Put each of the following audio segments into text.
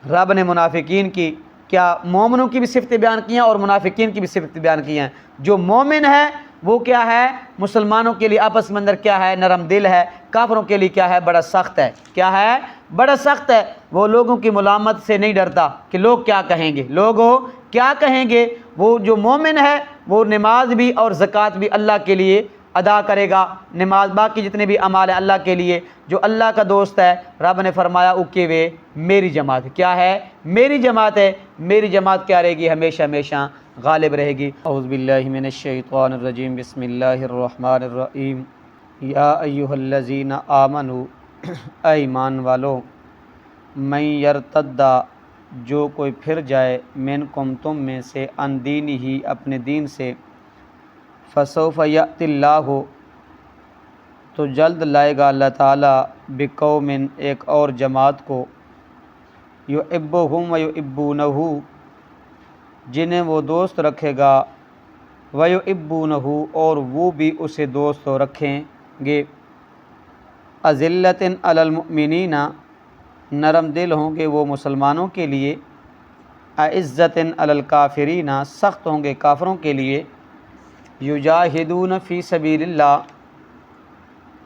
رب نے منافقین کی کیا مومنوں کی بھی صفتیں بیان کی ہیں اور منافقین کی بھی صفتیں بیان کی ہیں۔ جو مومن ہے وہ کیا ہے؟ مسلمانوں کے لیے آپس میں اندر کیا ہے؟ نرم دل ہے۔ کافروں کے لیے کیا ہے؟ بڑا سخت ہے۔ کیا ہے؟ بڑا سخت ہے۔ وہ لوگوں کی ملامت سے نہیں ڈرتا کہ لوگ کیا کہیں گے، لوگوں کیا کہیں گے۔ وہ جو مومن ہے وہ نماز بھی اور زکوٰۃ بھی اللہ کے لیے ادا کرے گا، نماز باقی جتنے بھی اعمال ہیں اللہ کے لیے۔ جو اللہ کا دوست ہے، رب نے فرمایا اوکے وے میری جماعت کیا ہے؟ میری جماعت ہے۔ میری جماعت کیا رہے گی؟ ہمیشہ ہمیشہ غالب رہے گی۔ اعوذ باللہ من الشیطان الرجیم، بسم اللہ الرحمن الرحیم۔ یا ایھا الذین آمنوا، اے ایمان والو، من یرتد، جو کوئی پھر جائے، منکم تم میں سے، عن دینہ اپنے دین سے، فسوف یأتی اللہ، تو جلد لائے گا اللہ تعالیٰ، بقوم ایک اور جماعت کو، یحبہم ویحبونہ، جنہیں وہ دوست رکھے گا، ویحبونہ، اور وہ بھی اسے دوست رکھیں گے، اذلۃ علی المؤمنین، نرم دل ہوں گے وہ مسلمانوں کے لیے، اعزۃ علی الکافرین، سخت ہوں گے کافروں کے لیے، یجاہدون فی سبیل اللہ،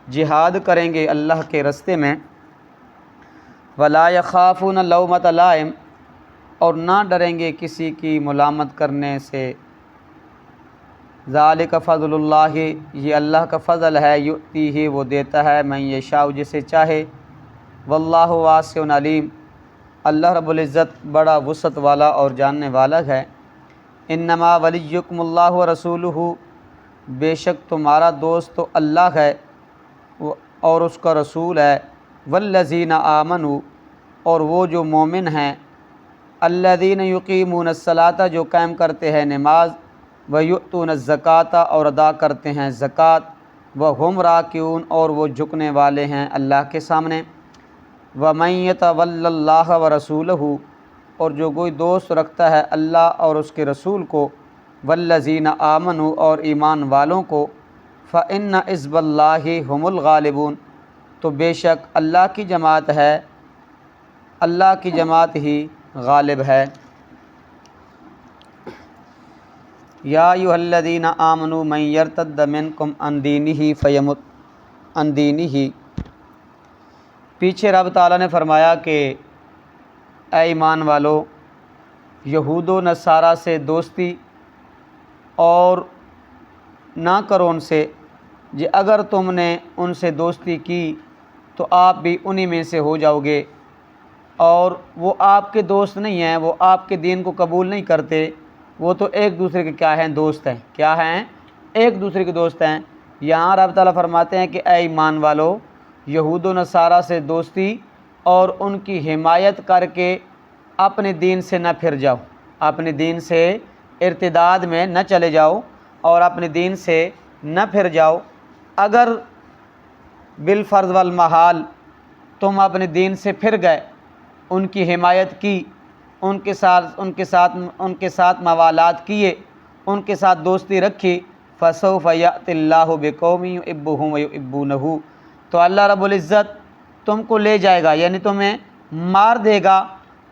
جہاد کریں گے اللہ کے راستے میں، ولا یخافون لومۃ لائم، اور نہ ڈریں گے کسی کی ملامت کرنے سے، ذالک فضل اللہ، یہ اللہ کا فضل ہے، یؤتیہ، وہ دیتا ہے، من یشاء، جسے چاہے، واللہ واسع علیم، اللہ رب العزت بڑا وسعت والا اور جاننے والا ہے۔ انما ولیکم اللہ ورسولہ، بے شک تمہارا دوست تو اللہ ہے اور اس کا رسول ہے، والذین آمنوا، اور وہ جو مومن ہیں، الذین یقیمون الصلاۃ، جو قائم کرتے ہیں نماز، ویؤتون الزکوٰۃ، اور ادا کرتے ہیں زکوٰۃ، وہم راکعون، اور وہ جھکنے والے ہیں اللہ کے سامنے، ومن یتول اللہ ورسولہ، اور جو کوئی دوست رکھتا ہے اللہ اور اس کے رسول کو، والذین آمنوا، اور ایمان والوں کو، فإن حزب اللہ هم الغالبون، تو بے شک اللہ کی جماعت ہے، اللہ کی جماعت ہی غالب ہے۔ یا ایھا الذین آمنوا من یرتد منکم عن دینہ فیمت عن دینہ، پیچھے رب تعالیٰ نے فرمایا کہ اے ایمان والو، یہود و نصارہ سے دوستی اور نہ کرو ان سے، جی اگر تم نے ان سے دوستی کی تو آپ بھی انہی میں سے ہو جاؤ گے، اور وہ آپ کے دوست نہیں ہیں، وہ آپ کے دین کو قبول نہیں کرتے، وہ تو ایک دوسرے کے کیا ہیں؟ دوست ہیں۔ کیا ہیں؟ ایک دوسرے کے دوست ہیں۔ یہاں رب تعالیٰ فرماتے ہیں کہ اے ایمان والو، یہود و نصارہ سے دوستی اور ان کی حمایت کر کے اپنے دین سے نہ پھر جاؤ، اپنے دین سے ارتداد میں نہ چلے جاؤ اور اپنے دین سے نہ پھر جاؤ۔ اگر بالفرض والمحال تم اپنے دین سے پھر گئے، ان کی حمایت کی، ان کے ساتھ موالات کیے، ان کے ساتھ دوستی رکھی، فسوف یأتی اللہ بقوم یحبہم ویحبونہ، تو اللہ رب العزت تم کو لے جائے گا، یعنی تمہیں مار دے گا،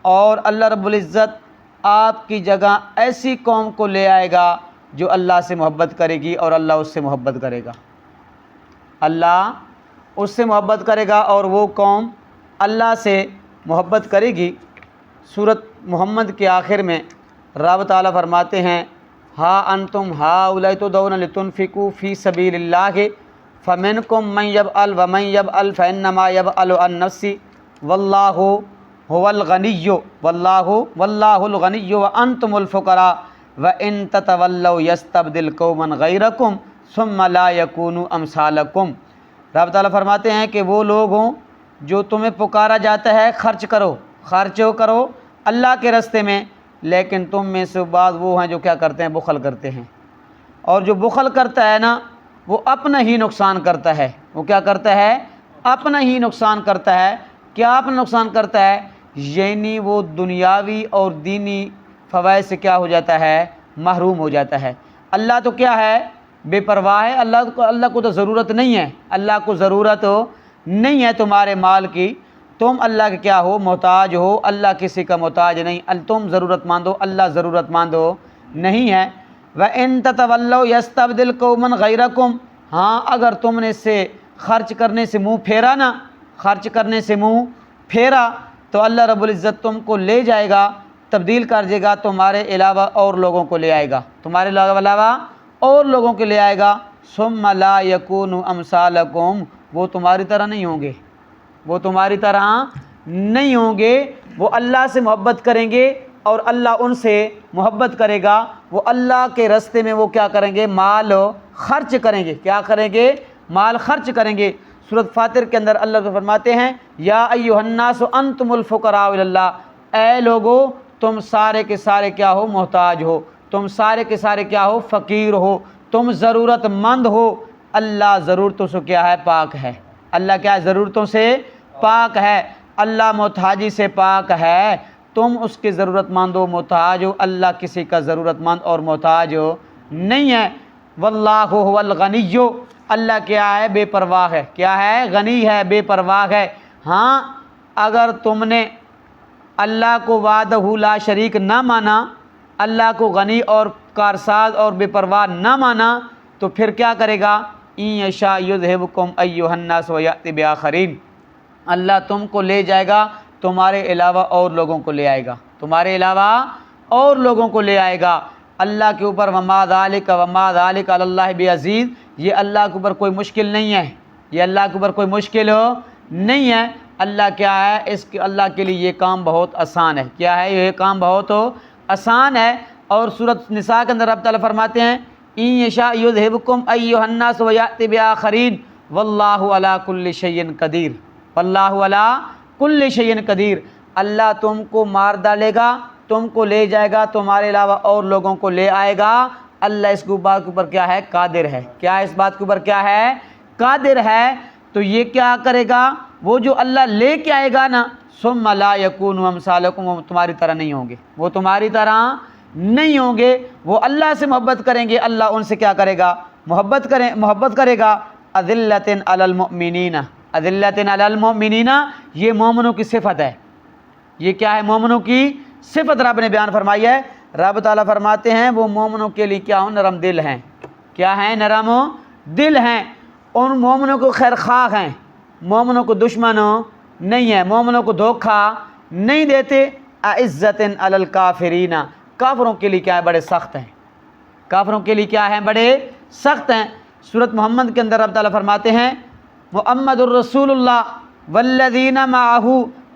اور اللہ رب العزت آپ کی جگہ ایسی قوم کو لے آئے گا جو اللہ سے محبت کرے گی اور اللہ اس سے محبت کرے گا، اللہ اس سے محبت کرے گا اور وہ قوم اللہ سے محبت کرے گی۔ سورۃ محمد کے آخر میں رب تعالیٰ فرماتے ہیں، ہا انتم ہؤلاء تدعون لتنفقوا فی سبیل اللہ فمنکم من یبخل ومن یبخل فانما یبخل عن نفسہ واللہ هو الغنی واللہ الغنی وانتم الفقراء وان تتولوا یستبدل قوما غیرکم ثم لا یکونوا امثالکم۔ رب تعالیٰ فرماتے ہیں کہ وہ لوگ ہوں جو تمہیں پکارا جاتا ہے خرچ کرو اللہ کے راستے میں، لیکن تم میں سے بعض وہ ہیں جو کیا کرتے ہیں؟ بخل کرتے ہیں، اور جو بخل کرتا ہے نا وہ اپنا ہی نقصان کرتا ہے۔ وہ کیا کرتا ہے؟ اپنا ہی نقصان کرتا ہے۔ کیا اپنا نقصان کرتا ہے؟ یعنی وہ دنیاوی اور دینی فوائد سے کیا ہو جاتا ہے؟ محروم ہو جاتا ہے۔ اللہ تو کیا ہے؟ بے پرواہ ہے، اللہ کو تو ضرورت نہیں ہے، اللہ کو ضرورت نہیں ہے تمہارے مال کی، تم اللہ کے کیا ہو؟ محتاج ہو، اللہ کسی کا محتاج نہیں، تم ضرورت مند ہو، اللہ ضرورت مند ہو نہیں ہے۔ وَإِن تَتَوَلَّوْا يَسْتَبْدِلْ قَوْمًا غَيْرَكُمْ، ہاں اگر تم نے اس سے خرچ کرنے سے منہ پھیرا نا، خرچ کرنے سے منہ پھیرا تو اللہ رب العزت تم کو لے جائے گا، تبدیل کر دے گا، تمہارے علاوہ اور لوگوں کو لے آئے گا، تمہارے علاوہ اور لوگوں کو لے آئے گا۔ ثُمَّ لَا يَكُونُوا أَمْثَالَكُمْ، وہ تمہاری طرح نہیں ہوں گے، وہ تمہاری طرح نہیں ہوں گے، وہ اللہ سے محبت کریں گے اور اللہ ان سے محبت کرے گا، وہ اللہ کے راستے میں وہ کیا کریں گے؟ مال خرچ کریں گے، کیا کریں گے؟ مال خرچ کریں گے۔ سورۃ فاطر کے اندر اللہ تو فرماتے ہیں یا ایھا الناس انتم الفقراء الی اللہ، اے لوگو تم سارے کے سارے کیا ہو؟ محتاج ہو، تم سارے کے سارے کیا ہو؟ فقیر ہو، تم ضرورت مند ہو، اللہ ضرورتوں سے کیا ہے؟ پاک ہے، اللہ کیا ہے؟ ضرورتوں سے پاک ہے، اللہ محتاجی سے پاک ہے، تم اس کے ضرورت مند ہو، محتاج ہو، اللہ کسی کا ضرورت مند اور محتاج ہو نہیں ہے۔ واللہ هو الغنی، اللہ کیا ہے؟ بے پرواہ ہے، کیا ہے؟ غنی ہے، بے پرواہ ہے۔ ہاں اگر تم نے اللہ کو وحدہ لا شریک نہ مانا، اللہ کو غنی اور کارساز اور بے پرواہ نہ مانا تو پھر کیا کرے گا؟ ان یشاء یذھبکم ایھا الناس ویأتی بآخرین، اللہ تم کو لے جائے گا، تمہارے علاوہ اور لوگوں کو لے آئے گا، تمہارے علاوہ اور لوگوں کو لے آئے گا۔ اللہ کے اوپر وما ذالک علی اللہ بعزیز، یہ اللہ کے اوپر کوئی مشکل نہیں ہے، یہ اللہ کے اوپر کوئی مشکل نہیں ہے، اللہ کیا ہے؟ اس کے اللہ کے لیے یہ کام بہت آسان ہے، کیا ہے؟ یہ کام بہت آسان ہے۔ اور سورۃ نساء کے اندر رب تعالیٰ فرماتے ہیں ان یشاء یذھبکم ایھا الناس ویأتی بآخرین واللہ علی کل شیء قدیر، واللہ علی کل شیء قدیر، اللہ تم کو مار ڈالے گا، تم کو لے جائے گا، تمہارے علاوہ اور لوگوں کو لے آئے گا، اللہ اس بات کے اوپر کیا ہے؟ قادر ہے، کیا اس بات کے اوپر کیا ہے؟ قادر ہے۔ تو یہ کیا کرے گا؟ وہ جو اللہ لے کے آئے گا نا، ثم لا یکونوا امثالکم، وہ تمہاری طرح نہیں ہوں گے، وہ تمہاری طرح نہیں ہوں گے، وہ اللہ سے محبت کریں گے، اللہ ان سے کیا کرے گا؟ محبت کرے گا۔ اذلۃ علی المؤمنین، اذلۃ علی المؤمنین، یہ مومنوں کی صفت ہے، یہ کیا ہے؟ مومنوں کی صفت رب نے بیان فرمائی ہے۔ رب تعالیٰ فرماتے ہیں وہ مومنوں کے لیے کیا ہوں؟ نرم دل ہیں، کیا ہیں؟ نرم دل ہیں، ان مومنوں کو خیر خواہ ہیں، مومنوں کو دشمن نہیں ہے، مومنوں کو دھوکہ نہیں دیتے۔ اعزۃ علی الکافرین، کافروں کے لیے کیا ہے؟ بڑے سخت ہیں، کافروں کے لیے کیا ہے؟ بڑے سخت ہیں۔ سورۃ محمد کے اندر رب تعالیٰ فرماتے ہیں محمد الرسول اللہ والذین معہ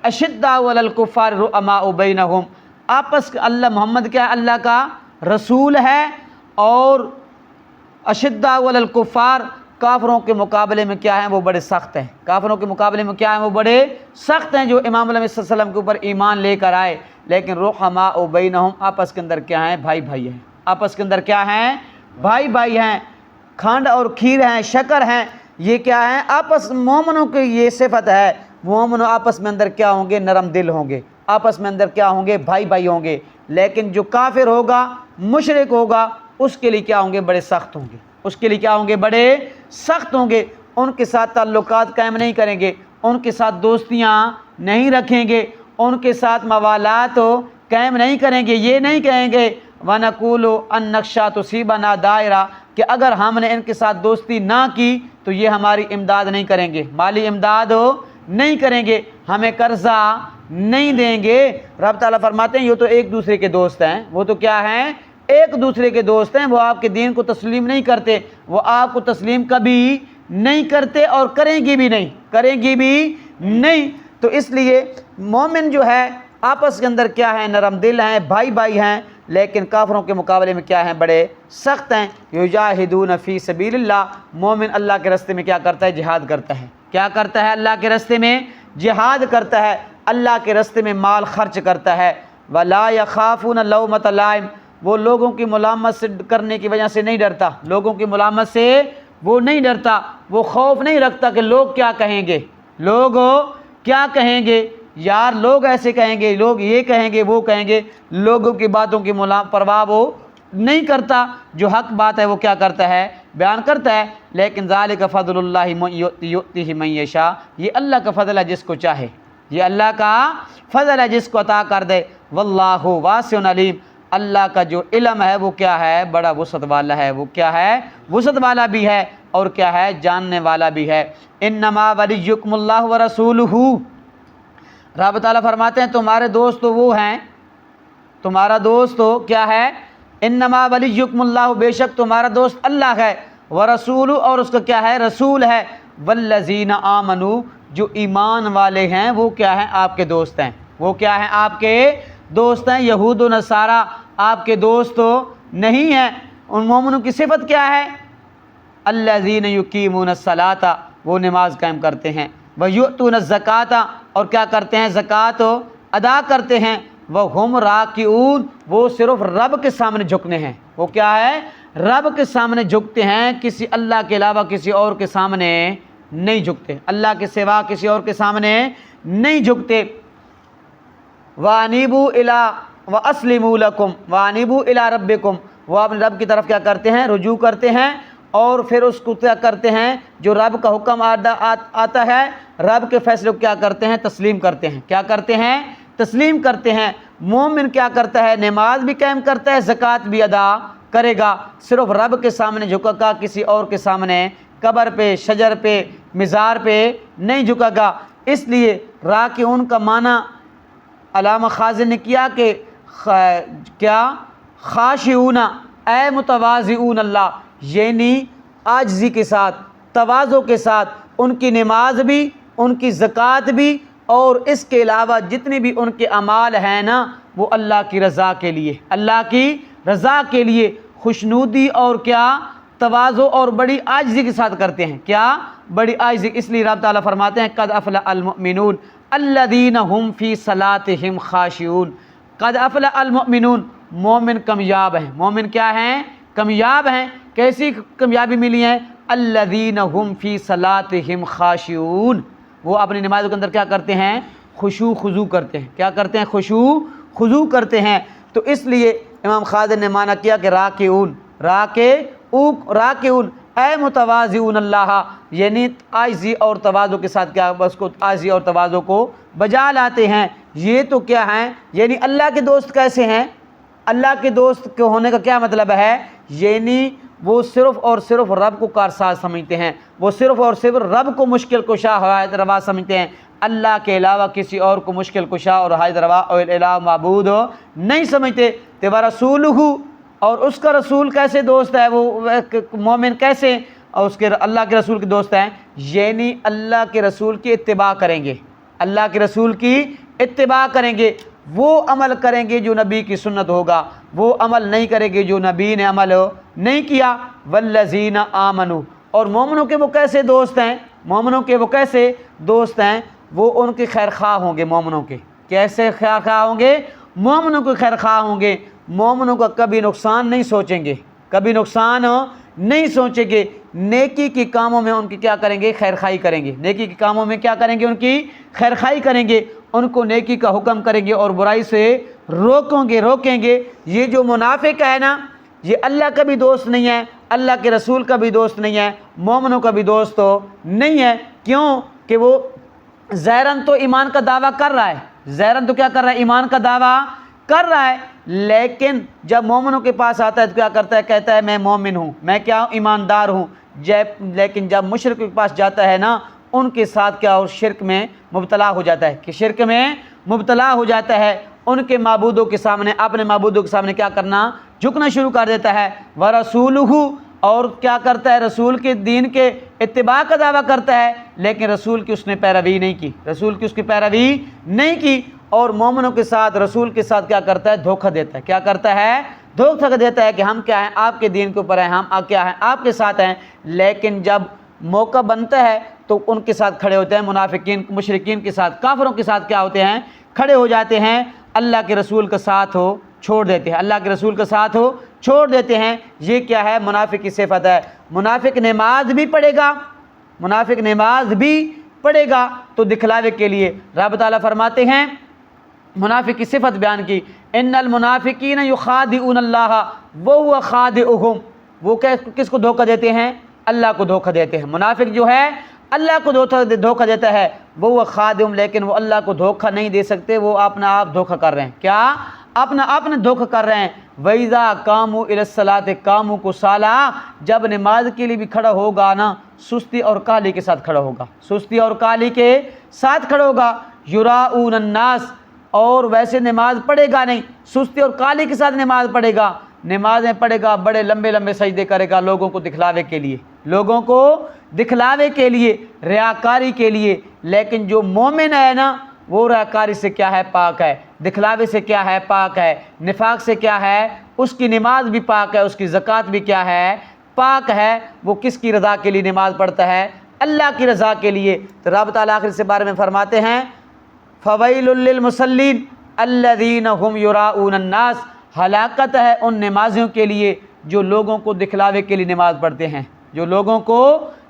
اشداء علی الکفار رحماء بینہم، آپس اللہ محمد کیا ہے؟ اللہ کا رسول ہے، اور اشداء علی الکفار، کافروں کے مقابلے میں کیا ہیں؟ وہ بڑے سخت ہیں، کافروں کے مقابلے میں کیا ہیں؟ وہ بڑے سخت ہیں، جو امام علیہ صلی اللہ علیہ وسلم کے اوپر ایمان لے کر آئے، لیکن رحماء بینہم، آپس کے اندر کیا ہیں؟ بھائی بھائی ہیں، آپس کے اندر کیا ہیں؟ بھائی بھائی ہیں، کھنڈ اور کھیر ہیں، شکر ہیں، یہ کیا ہے؟ آپس مومنوں کی یہ صفت ہے، مومنوں آپس میں اندر کیا ہوں گے؟ نرم دل ہوں گے، آپس میں اندر کیا ہوں گے؟ بھائی بھائی ہوں گے۔ لیکن جو کافر ہوگا، مشرک ہوگا، اس کے لیے کیا ہوں گے؟ بڑے سخت ہوں گے، اس کے لیے کیا ہوں گے؟ بڑے سخت ہوں گے، ان کے ساتھ تعلقات قائم نہیں کریں گے، ان کے ساتھ دوستیاں نہیں رکھیں گے، ان کے ساتھ موالات قائم نہیں کریں گے، یہ نہیں کہیں گے وَنَقُولُ أَن نَخْشَىٰ تُصِيبَنَا دَائِرَةٌ، کہ اگر ہم نے ان کے ساتھ دوستی نہ کی تو یہ ہماری امداد نہیں کریں گے، مالی امداد نہیں کریں گے، ہمیں قرضہ نہیں دیں گے۔ رب تعالیٰ فرماتے ہیں یہ تو ایک دوسرے کے دوست ہیں، وہ تو کیا ہیں؟ ایک دوسرے کے دوست ہیں، وہ آپ کے دین کو تسلیم نہیں کرتے، وہ آپ کو تسلیم کبھی نہیں کرتے اور کریں گی بھی نہیں، کریں گی بھی نہیں۔ تو اس لیے مومن جو ہے آپس کے اندر کیا ہے؟ نرم دل ہیں، بھائی بھائی ہیں، لیکن کافروں کے مقابلے میں کیا ہیں؟ بڑے سخت ہیں۔ یجاہدون فی سبیل اللہ، مومن اللہ کے راستے میں کیا کرتا ہے؟ جہاد کرتا ہے، کیا کرتا ہے؟ اللہ کے راستے میں جہاد کرتا ہے، اللہ کے راستے میں مال خرچ کرتا ہے۔ ولا یخافون لومۃ لائم، وہ لوگوں کی ملامت سے کرنے کی وجہ سے نہیں ڈرتا، لوگوں کی ملامت سے وہ نہیں ڈرتا، وہ خوف نہیں رکھتا کہ لوگ کیا کہیں گے، لوگ کیا کہیں گے، یار لوگ ایسے کہیں گے، لوگ یہ کہیں گے، وہ کہیں گے، لوگوں کی باتوں کی پرواہ وہ نہیں کرتا، جو حق بات ہے وہ کیا کرتا ہے؟ بیان کرتا ہے۔ لیکن ذالک فضل اللہ یؤتیہ من یشاء، یہ اللہ کا فضل ہے جس کو چاہے، یہ اللہ کا فضل ہے جس کو عطا کر دے۔ واللہ واسع علیم، اللہ کا جو علم ہے وہ کیا ہے؟ بڑا وسعت والا ہے۔ وہ کیا ہے؟ وسعت والا بھی ہے اور کیا ہے؟ جاننے والا بھی ہے۔ انما ولیکم اللہ ورسولہ، رب تعالیٰ فرماتے ہیں تمہارے دوست تو وہ ہیں، تمہارا دوست تو کیا ہے؟ انما ولیکم اللہ، بے شک تمہارا دوست اللہ ہے، ورسول، اور اس کا کیا ہے؟ رسول ہے، والذین آمنوا، جو ایمان والے ہیں وہ کیا ہیں؟ آپ کے دوست ہیں۔ وہ کیا ہیں؟ آپ کے دوست ہیں۔ یہود و نصارہ آپ کے دوست تو نہیں ہیں۔ ان مومنوں کی صفت کیا ہے؟ الذین یقیمون الصلاۃ، وہ نماز قائم کرتے ہیں، ویؤتون الزکاۃ، اور کیا کرتے ہیں؟ زکوٰۃ ادا کرتے ہیں، وہم راکعون، وہ صرف رب کے سامنے جھکنے ہیں۔ وہ کیا ہے؟ رب کے سامنے جھکتے ہیں، کسی اللہ کے علاوہ کسی اور کے سامنے نہیں جھکتے، اللہ کے سوا کسی اور کے سامنے نہیں جھکتے۔ وَأَنِيبُوا إِلَىٰ وَأَسْلِمُوا لَكُمْ وَأَنِيبُوا إِلَىٰ رَبِّكُمْ، وہ اپنے رب کی طرف کیا کرتے ہیں؟ رجوع کرتے ہیں، اور پھر اس کو کیا کرتے ہیں؟ جو رب کا حکم آتا ہے، رب کے فیصلے کو کیا کرتے ہیں؟ تسلیم کرتے ہیں۔ کیا کرتے ہیں؟ تسلیم کرتے ہیں۔ مومن کیا کرتا ہے؟ نماز بھی قائم کرتا ہے، زکوٰۃ بھی ادا کرے گا، صرف رب کے سامنے جھکے گا، کسی اور کے سامنے، قبر پہ، شجر پہ، مزار پہ نہیں جھکے گا۔ اس لیے راکعون کا معنی علامہ خازن نے کیا کہ کیا؟ خاشعون، اے متواضعون اللہ، یعنی عاجزی کے ساتھ، تواضع کے ساتھ ان کی نماز بھی، ان کی زکوٰۃ بھی، اور اس کے علاوہ جتنے بھی ان کے اعمال ہیں نا، وہ اللہ کی رضا کے لیے، اللہ کی رضا کے لیے خوشنودی اور کیا؟ تواضع اور بڑی عاجزی کے ساتھ کرتے ہیں۔ کیا؟ بڑی عاجزی۔ اس لیے رب تعالیٰ فرماتے ہیں قد افلح المؤمنون الذین هم فی صلاتهم خاشعون۔ قد افلح المؤمنون، مومن کامیاب ہیں۔ مومن کیا ہیں؟ کامیاب ہیں۔ کیسی کامیابی ملی ہے؟ الذین هم فی صلاتهم خاشعون، وہ اپنی نماز کے اندر کیا کرتے ہیں؟ خشوع خضوع کرتے ہیں۔ کیا کرتے ہیں؟ خشوع خضوع کرتے ہیں۔ تو اس لیے امام خازن نے معنی کیا کہ راکعون، راکعون اے متواضعون اللہ، یعنی عاجزی اور تواضع کے ساتھ کیا؟ بس کو عاجزی اور تواضع کو بجا لاتے ہیں۔ یہ تو کیا ہیں؟ یعنی اللہ کے دوست کیسے ہیں؟ اللہ کے دوست کے ہونے کا کیا مطلب ہے؟ یعنی وہ صرف اور صرف رب کو کارساز سمجھتے ہیں، وہ صرف اور صرف رب کو مشکل کشا اور حاجت روا سمجھتے ہیں، اللہ کے علاوہ کسی اور کو مشکل کشا اور حاجت روا اور الہ معبود نہیں سمجھتے۔ ورسولہ، اور اس کا رسول کیسے دوست ہے؟ وہ مومن کیسے اور اس کے اللہ کے رسول کے دوست ہیں؟ یعنی اللہ کے رسول کی اتباع کریں گے، اللہ کے رسول کی اتباع کریں گے، وہ عمل کریں گے جو نبی کی سنت ہوگا، وہ عمل نہیں کریں گے جو نبی نے عمل نہیں کیا۔ والذین آمنوا، اور مومنوں کے وہ کیسے دوست ہیں؟ مومنوں کے وہ کیسے دوست ہیں؟ وہ ان کے خیر خواہ ہوں گے۔ مومنوں کے کیسے خیر خواہ ہوں گے؟ مومنوں کے خیر خواہ ہوں گے، مومنوں کا کبھی نقصان نہیں سوچیں گے، کبھی نقصان نہیں سوچیں گے، نیکی کے کاموں میں ان کی کیا کریں گے؟ خیر خواہی کریں گے۔ نیکی کے کاموں میں کیا کریں گے؟ ان کی خیر خواہی کریں گے، ان کو نیکی کا حکم کریں گے اور برائی سے روکیں گے۔ یہ جو منافق ہے نا، یہ اللہ کا بھی دوست نہیں ہے، اللہ کے رسول کا بھی دوست نہیں ہے، مومنوں کا بھی دوست تو نہیں ہے۔ کیوں؟ کہ وہ ظاہراً تو ایمان کا دعویٰ کر رہا ہے، ظاہراً تو کیا کر رہا ہے؟ ایمان کا دعویٰ کر رہا ہے، لیکن جب مومنوں کے پاس آتا ہے تو کیا کرتا ہے؟ کہتا ہے میں مومن ہوں، میں کیا ہوں؟ ایماندار ہوں۔ لیکن جب مشرک کے پاس جاتا ہے نا، ان کے ساتھ کیا ہو؟ شرک میں مبتلا ہو جاتا ہے، کہ شرک میں مبتلا ہو جاتا ہے، ان کے معبودوں کے سامنے، اپنے معبودوں کے سامنے کیا کرنا؟ جھکنا شروع کر دیتا ہے۔ ورسولہ، اور کیا کرتا ہے؟ رسول کے دین کے اتباع کا دعویٰ کرتا ہے، لیکن رسول کی اس نے پیروی نہیں کی، رسول کی اس کی پیروی نہیں کی، اور مومنوں کے ساتھ، رسول کے ساتھ کیا کرتا ہے؟ دھوکہ دیتا ہے۔ کیا کرتا ہے؟ دھوکہ دیتا ہے کہ ہم کیا ہیں؟ آپ کے دین کے اوپر ہیں، ہم کیا ہیں؟ آپ کے ساتھ ہیں۔ لیکن جب موقع بنتا ہے تو ان کے ساتھ کھڑے ہوتے ہیں، منافقین، مشرکین کے ساتھ، کافروں کے ساتھ کیا ہوتے ہیں؟ کھڑے ہو جاتے ہیں، اللہ کے رسول کا ساتھ چھوڑ دیتے ہیں، اللہ کے رسول کا ساتھ چھوڑ دیتے ہیں۔ یہ کیا ہے؟ منافق کی صفت ہے۔ منافق نماز بھی پڑھے گا، منافق نماز بھی پڑھے گا تو دکھلاوے کے لیے۔ رب تعالیٰ فرماتے ہیں، منافق کی صفت بیان کی، ان المنافقین یخادعون اللہ وہو خادعہم، وہ کس کو دھوکہ دیتے ہیں؟ اللہ کو دھوکہ دیتے ہیں۔ منافق جو ہے اللہ کو دھوکہ دیتا ہے وہ خادم، لیکن وہ اللہ کو دھوکہ نہیں دے سکتے، وہ اپنا آپ دھوکہ کر رہے ہیں۔ کیا؟ اپنا آپ نے دھوکہ کر رہے ہیں۔ وَإِذَا قَامُوا إِلَى الصَّلَاةِ قَامُوا كُسَالَىٰ، جب نماز کے لیے بھی کھڑا ہوگا نا سستی اور کاہلی کے ساتھ کھڑا ہوگا، سستی اور کاہلی کے ساتھ کھڑا ہوگا۔ يُرَاءُونَ النَّاسَ، اور ویسے نماز پڑھے گا نہیں، سستی اور کاہلی کے ساتھ نماز پڑھے گا، نمازیں پڑھے گا، بڑے لمبے لمبے سجدے کرے گا لوگوں کو دکھلاوے کے لیے، لوگوں کو دکھلاوے کے لیے، ریاکاری کے لیے۔ لیکن جو مومن ہے نا وہ ریاکاری سے کیا ہے؟ پاک ہے، دکھلاوے سے کیا ہے؟ پاک ہے، نفاق سے کیا ہے؟ اس کی نماز بھی پاک ہے، اس کی زکوٰۃ بھی کیا ہے؟ پاک ہے۔ وہ کس کی رضا کے لیے نماز پڑھتا ہے؟ اللہ کی رضا کے لیے۔ تو رب تعالیٰ آخر سے بارے میں فرماتے ہیں فَوَيْلٌ لِّلْمُصَلِّينَ الَّذِينَ هُمْ يُرَاءُونَ النَّاسَ، ہلاکت ہے ان نمازیوں کے لیے جو لوگوں کو دکھلاوے کے لیے نماز پڑھتے ہیں، جو لوگوں کو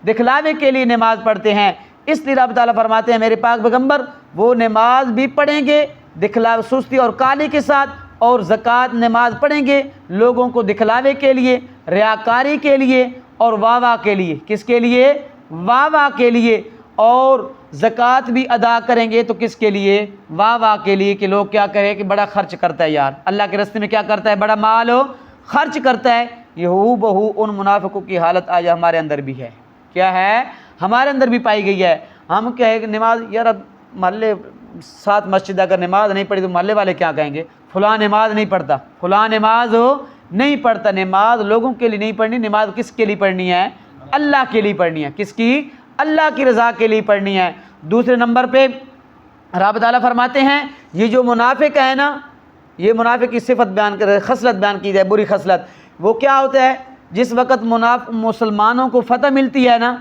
دکھلاوے کے لیے نماز پڑھتے ہیں۔ اس لیے رب تعالیٰ فرماتے ہیں میرے پاک پیغمبر وہ نماز بھی پڑھیں گے دکھلاوے، سستی اور کاہلی کے ساتھ، اور زکوٰۃ نماز پڑھیں گے لوگوں کو دکھلاوے کے لیے، ریاکاری کے لیے اور واہ واہ کے لیے۔ کس کے لیے؟ واہ واہ کے لیے۔ اور زکوٰۃ بھی ادا کریں گے تو کس کے لیے؟ واہ واہ کے لیے، کہ لوگ کیا کریں کہ بڑا خرچ کرتا ہے یار، اللہ کے راستے میں کیا کرتا ہے؟ بڑا مال خرچ کرتا ہے۔ یہ ہو بہو ان منافقوں کی حالت آج ہمارے اندر بھی ہے۔ کیا ہے؟ ہمارے اندر بھی پائی گئی ہے۔ ہم کہیں کہ نماز یار، اب محلے 7 مسجد اگر نماز نہیں پڑھی تو محلے والے کیا کہیں گے؟ فلاں نماز نہیں پڑھتا، فلاں نماز نہیں پڑھتا۔ نماز لوگوں کے لیے نہیں پڑھنی، نماز کس کے لیے پڑھنی ہے؟ اللہ کے لیے پڑھنی ہے۔ کس کی؟ اللہ کی رضا کے لیے پڑھنی ہے۔ دوسرے نمبر پہ رب تعالیٰ فرماتے ہیں یہ جو منافق ہے نا، یہ منافق کی صفت بیان کر رہے، خصلت بیان کی جائے، بری خصلت۔ وہ کیا ہوتا ہے؟ جس وقت مسلمانوں کو فتح ملتی ہے نا،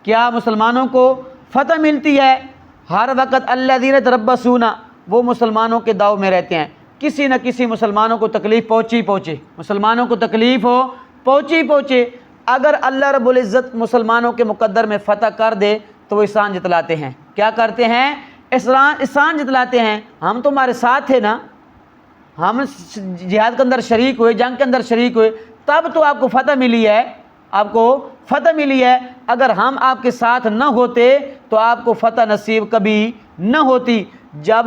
کیا مسلمانوں کو فتح ملتی ہے، ہر وقت الذین یتربصون، وہ مسلمانوں کے داؤ میں رہتے ہیں، کسی نہ کسی مسلمانوں کو تکلیف پہنچے، مسلمانوں کو تکلیف پہنچے۔ اگر اللہ رب العزت مسلمانوں کے مقدر میں فتح کر دے تو وہ احسان جتلاتے ہیں۔ کیا کرتے ہیں؟ احسان جتلاتے ہیں، ہم تمہارے ساتھ تھے نا، ہم جہاد کے اندر شریک ہوئے، جنگ کے اندر شریک ہوئے، تب تو آپ کو فتح ملی ہے، آپ کو فتح ملی ہے۔ اگر ہم آپ کے ساتھ نہ ہوتے تو آپ کو فتح نصیب کبھی نہ ہوتی۔ جب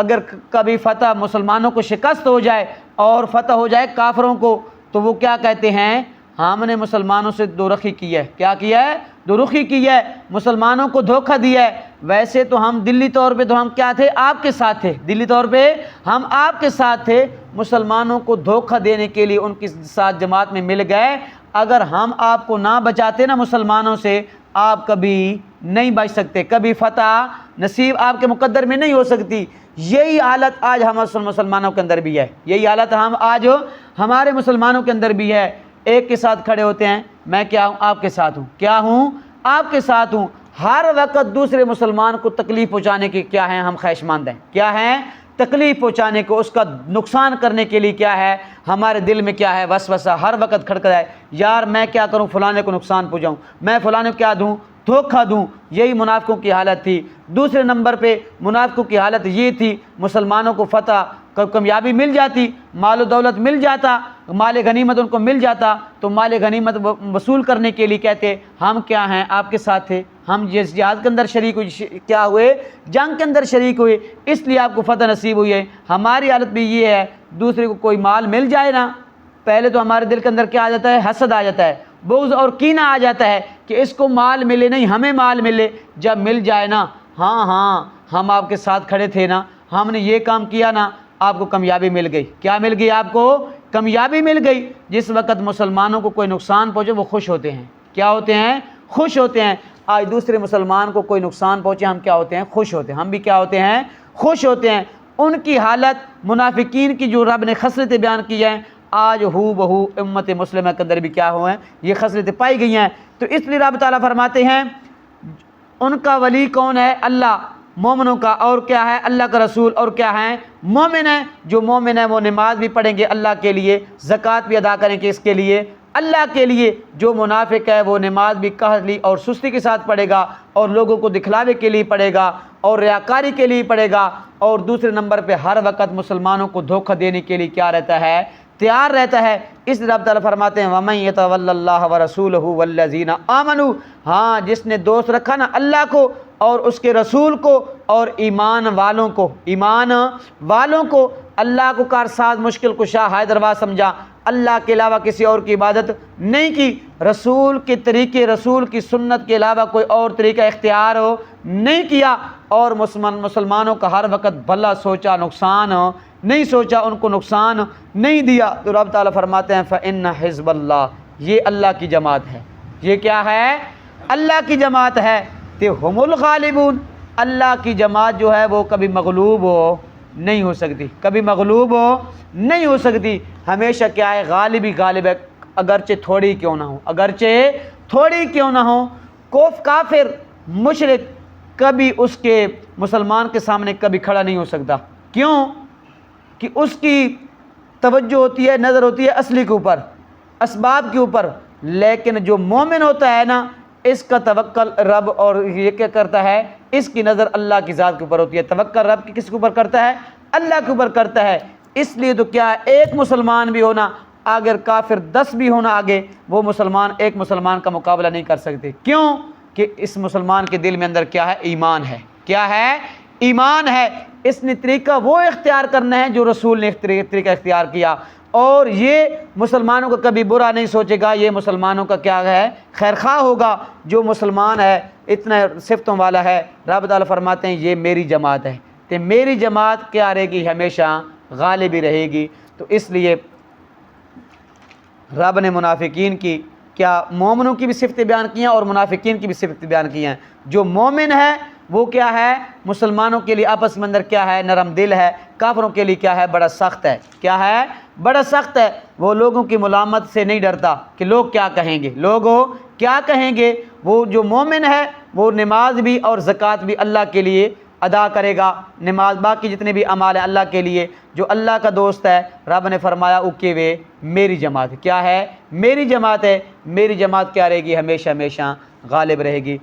اگر کبھی فتح مسلمانوں کو شکست ہو جائے اور فتح ہو جائے کافروں کو، تو وہ کیا کہتے ہیں؟ ہم نے مسلمانوں سے دو رخی کی ہے۔ کیا کیا ہے؟ دو رخی کی ہے، مسلمانوں کو دھوکہ دیا ہے۔ ویسے تو ہم دلی طور پہ تو ہم کیا تھے؟ آپ کے ساتھ تھے، دلی طور پہ ہم آپ کے ساتھ تھے، مسلمانوں کو دھوکہ دینے کے لیے ان کے ساتھ جماعت میں مل گئے۔ اگر ہم آپ کو نہ بچاتے نا مسلمانوں سے، آپ کبھی نہیں بچ سکتے، کبھی فتح نصیب آپ کے مقدر میں نہیں ہو سکتی۔ یہی حالت آج ہم مسلمانوں کے اندر بھی ہے، یہی حالت ہم آج ہمارے مسلمانوں کے اندر بھی ہے۔ ایک کے ساتھ کھڑے ہوتے ہیں، میں کیا ہوں؟ آپ کے ساتھ ہوں۔ کیا ہوں؟ آپ کے ساتھ ہوں۔ ہر وقت دوسرے مسلمان کو تکلیف پہنچانے کے کیا ہیں؟ ہم خواہش مند ہیں۔ کیا ہیں؟ تکلیف پہنچانے کو، اس کا نقصان کرنے کے لیے کیا ہے؟ ہمارے دل میں کیا ہے؟ وسوسہ ہر وقت کھڑکتا ہے، یار میں کیا کروں؟ فلانے کو نقصان پہنچاؤں، میں فلانے کو کیا دوں؟ دھوکہ دوں۔ یہی منافقوں کی حالت تھی۔ دوسرے نمبر پہ منافقوں کی حالت یہ تھی، مسلمانوں کو فتح کامیابی مل جاتی، مال و دولت مل جاتا، مال غنیمت ان کو مل جاتا، تو مال غنیمت وصول کرنے کے لیے کہتے ہم کیا ہیں؟ آپ کے ساتھ تھے، ہم جس جہاد کے اندر شریک ہوئے، کیا ہوئے؟ جنگ کے اندر شریک ہوئے، اس لیے آپ کو فتح نصیب ہوئی ہے۔ ہماری حالت بھی یہ ہے، دوسرے کو کوئی مال مل جائے نا، پہلے تو ہمارے دل کے اندر کیا آ جاتا ہے؟ حسد آ جاتا ہے، بغض اور کینہ آ جاتا ہے کہ اس کو مال ملے نہیں، ہمیں مال ملے۔ جب مل جائے نا، ہاں ہم آپ کے ساتھ کھڑے تھے نا، ہم نے یہ کام کیا نا، آپ کو کامیابی مل گئی۔ کیا مل گئی؟ آپ کو کامیابی مل گئی۔ جس وقت مسلمانوں کو کوئی نقصان پہنچے وہ خوش ہوتے ہیں۔ کیا ہوتے ہیں؟ خوش ہوتے ہیں۔ آج دوسرے مسلمان کو کوئی نقصان پہنچے ہم کیا ہوتے ہیں؟ خوش ہوتے ہیں۔ ہم بھی کیا ہوتے ہیں؟ خوش ہوتے ہیں۔ ان کی حالت منافقین کی جو رب نے خصلتیں بیان کی ہیں، آج ہو بہو امت مسلمہ کے اندر بھی کیا ہوئے ہیں؟ یہ خصلتیں پائی گئی ہیں۔ تو اس لیے رب تعالیٰ فرماتے ہیں ان کا ولی کون ہے؟ اللہ، مومنوں کا، اور کیا ہے؟ اللہ کا رسول، اور کیا ہے؟ مومن ہے۔ جو مومن ہے وہ نماز بھی پڑھیں گے اللہ کے لیے، زکوٰۃ بھی ادا کریں گے اس کے لیے، اللہ کے لیے۔ جو منافق ہے وہ نماز بھی کہلی اور سستی کے ساتھ پڑھے گا، اور لوگوں کو دکھلاوے کے لیے پڑھے گا، اور ریاکاری کے لیے پڑھے گا، اور دوسرے نمبر پہ ہر وقت مسلمانوں کو دھوکہ دینے کے لیے کیا رہتا ہے؟ تیار رہتا ہے۔ اس لیے رب تعالیٰ فرماتے ہیں وَمَن يَتَوَلَّ اللَّهَ وَرَسُولَهُ وَالَّذِينَ آمَنُوا، ہاں جس نے دوست رکھا نا اللہ کو اور اس کے رسول کو اور ایمان والوں کو اللہ کو کارساز مشکل کشا ہائے درواز سمجھا، اللہ کے علاوہ کسی اور کی عبادت نہیں کی، رسول کے طریقے رسول کی سنت کے علاوہ کوئی اور طریقہ اختیار نہیں کیا، اور مسلمانوں کا ہر وقت بھلا سوچا، نقصان نہیں سوچا، ان کو نقصان نہیں دیا، تو رب تعالیٰ فرماتے ہیں فَإِنَّ حِزْبَ اللَّهِ، یہ اللہ کی جماعت ہے۔ یہ کیا ہے؟ اللہ کی جماعت ہے۔ ہم الغالبون، اللہ کی جماعت جو ہے وہ کبھی مغلوب نہیں ہو سکتی، کبھی مغلوب نہیں ہو سکتی، ہمیشہ کیا ہے؟ غالب ہی غالب ہے، اگرچہ تھوڑی کیوں نہ ہو، اگرچہ تھوڑی کیوں نہ ہو۔ کافر مشرک کبھی اس کے مسلمان کے سامنے کبھی کھڑا نہیں ہو سکتا، کیوں کہ اس کی توجہ ہوتی ہے، نظر ہوتی ہے اصلی کے اوپر، اسباب کے اوپر، لیکن جو مومن ہوتا ہے نا اس کا توکل رب اور یہ کیا کرتا ہے؟ اس کی نظر اللہ کی ذات کے اوپر ہوتی ہے۔ توکل رب کی کس کے اوپر کرتا ہے؟ اللہ کے اوپر کرتا ہے۔ اس لیے تو کیا ہے؟ ایک مسلمان بھی ہونا، اگر کافر 10 بھی ہونا آگے، وہ ایک مسلمان کا مقابلہ نہیں کر سکتے، کیوں کہ اس مسلمان کے دل میں اندر کیا ہے؟ ایمان ہے۔ کیا ہے؟ ایمان ہے۔ اس نے طریقہ وہ اختیار کرنا ہے جو رسول نے طریقہ اختیار کیا، اور یہ مسلمانوں کا کبھی برا نہیں سوچے گا، یہ مسلمانوں کا کیا ہے؟ خیرخواہ ہوگا۔ جو مسلمان ہے اتنا صفتوں والا ہے، رب تعالیٰ فرماتے ہیں یہ میری جماعت ہے، تو میری جماعت کیا رہے گی؟ ہمیشہ غالب ہی رہے گی۔ تو اس لیے رب نے منافقین کی کیا مومنوں کی بھی صفتیں بیان کی ہیں اور منافقین کی بھی صفتیں بیان کی ہیں۔ جو مومن ہے وہ کیا ہے؟ مسلمانوں کے لیے آپس میں اندر کیا ہے؟ نرم دل ہے، کافروں کے لیے کیا ہے؟ بڑا سخت ہے۔ کیا ہے؟ بڑا سخت ہے۔ وہ لوگوں کی ملامت سے نہیں ڈرتا کہ لوگ کیا کہیں گے، لوگ کیا کہیں گے۔ وہ جو مومن ہے وہ نماز بھی اور زکوٰۃ بھی اللہ کے لیے ادا کرے گا، نماز باقی جتنے بھی اعمال ہیں اللہ کے لیے۔ جو اللہ کا دوست ہے رب نے فرمایا اوکے وے میری جماعت کیا ہے؟ میری جماعت ہے۔ میری جماعت کیا رہے گی؟ ہمیشہ ہمیشہ غالب رہے گی۔